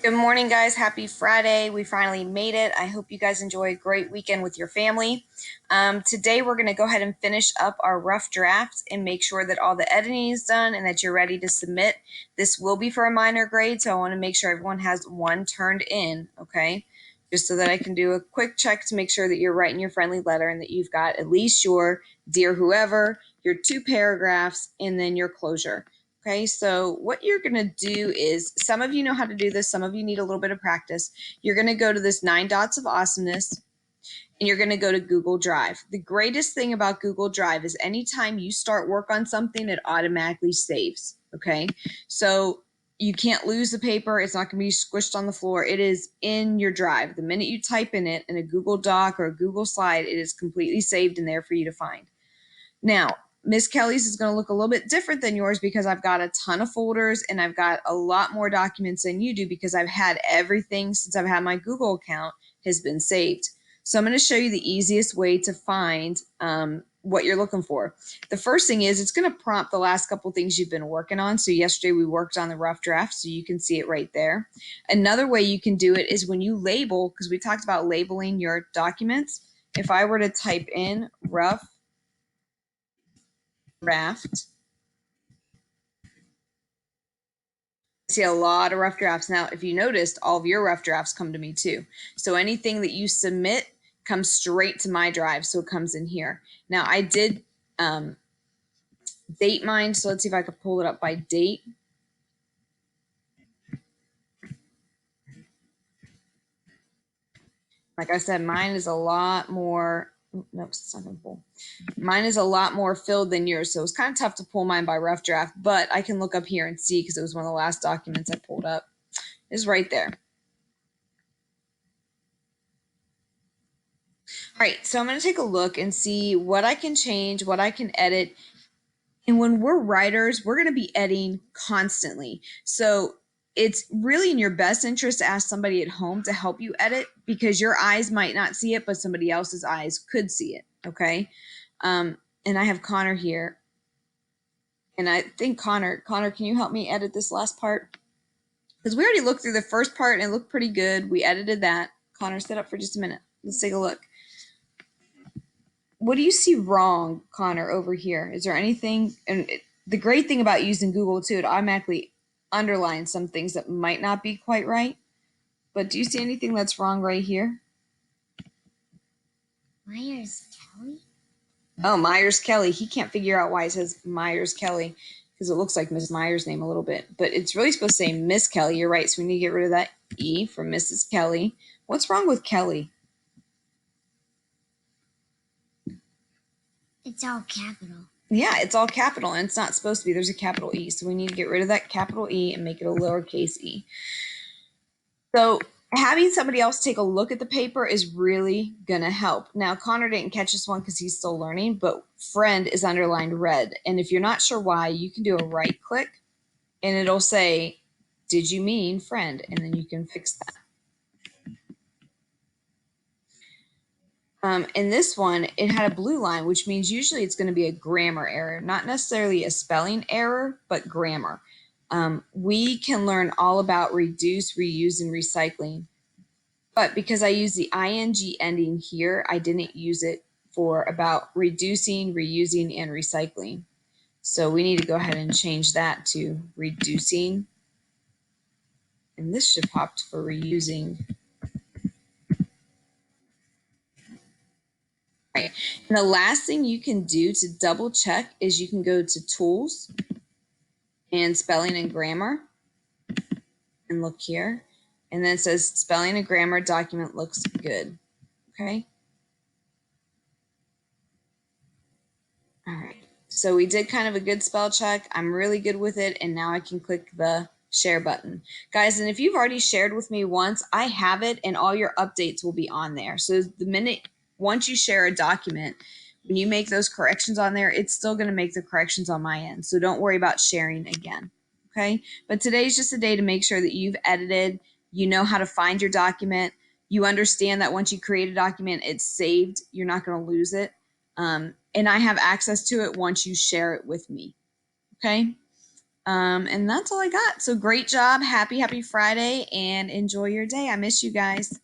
Good morning, guys. Happy Friday. We finally made it. I hope you guys enjoy a great weekend with your family. Today, we're going to go ahead and finish up our rough draft and make sure that all the editing is done and that you're ready to submit. This will be for a minor grade, so I want to make sure everyone has one turned in, okay? Just so that I can do a quick check to make sure that you're writing your friendly letter and that you've got at least your dear whoever, your 2 paragraphs, and then your closure. Okay, so what you're going to do is, some of you know how to do this, some of you need a little bit of practice. You're going to go to this 9 dots of awesomeness, and you're going to go to Google Drive. The greatest thing about Google Drive is anytime you start work on something, it automatically saves, okay? So you can't lose the paper. It's not going to be squished on the floor. It is in your drive. The minute you type in it in a Google Doc or a Google Slide, it is completely saved in there for you to find. Now, Miss Kelly's is going to look a little bit different than yours because I've got a ton of folders and I've got a lot more documents than you do because I've had everything since I've had my Google account has been saved. So I'm going to show you the easiest way to find what you're looking for. The first thing is it's going to prompt the last couple things you've been working on. So yesterday we worked on the rough draft, so you can see it right there. Another way you can do it is when you label, because we talked about labeling your documents. If I were to type in rough draft, I see a lot of rough drafts. Now, if you noticed, all of your rough drafts come to me too. So anything that you submit comes straight to my drive, so it comes in here. Now, I did date mine, so let's see if I could pull it up by date. Like I said, mine is a lot more, nope, it's not gonna pull. Mine is a lot more filled than yours, so it's kind of tough to pull mine by rough draft, but I can look up here and see because it was one of the last documents I pulled up. It's right there. All right, so I'm going to take a look and see what I can change, what I can edit. And when we're writers, we're going to be editing constantly. So it's really in your best interest to ask somebody at home to help you edit because your eyes might not see it, but somebody else's eyes could see it, okay? And I have Connor here. And I think, Connor, can you help me edit this last part? Because we already looked through the first part and it looked pretty good. We edited that. Connor, sit up for just a minute. Let's take a look. What do you see wrong, Connor, over here? Is there anything? And the great thing about using Google too, it automatically underlines some things that might not be quite right. But do you see anything that's wrong right here? Myers Kelly? Oh, Myers Kelly. He can't figure out why it says Myers Kelly because it looks like Miss Myers' name a little bit. But it's really supposed to say Miss Kelly. You're right. So we need to get rid of that E from Mrs. Kelly. What's wrong with Kelly? It's all capital. Yeah, it's all capital, and it's not supposed to be. There's a capital E, so we need to get rid of that capital E and make it a lowercase e. So having somebody else take a look at the paper is really going to help. Now, Connor didn't catch this one because he's still learning, but friend is underlined red. And if you're not sure why, you can do a right click, and it'll say, did you mean friend? And then you can fix that. In this one, it had a blue line, which means usually it's going to be a grammar error, not necessarily a spelling error, but grammar. We can learn all about reduce, reuse, and recycling. But because I use the ing ending here, I didn't use it for about reducing, reusing, and recycling. So we need to go ahead and change that to reducing. And this should pop for reusing. Right. And the last thing you can do to double check is you can go to Tools and Spelling and Grammar and look here. And then it says Spelling and Grammar document looks good. Okay. All right. So we did kind of a good spell check. I'm really good with it. And now I can click the share button. Guys, and if you've already shared with me once, I have it and all your updates will be on there. So once you share a document, when you make those corrections on there, it's still going to make the corrections on my end. So don't worry about sharing again. Okay. But today's just a day to make sure that you've edited, you know how to find your document. You understand that once you create a document, it's saved. You're not going to lose it. And I have access to it once you share it with me. Okay. And that's all I got. So great job. Happy Friday, and enjoy your day. I miss you guys.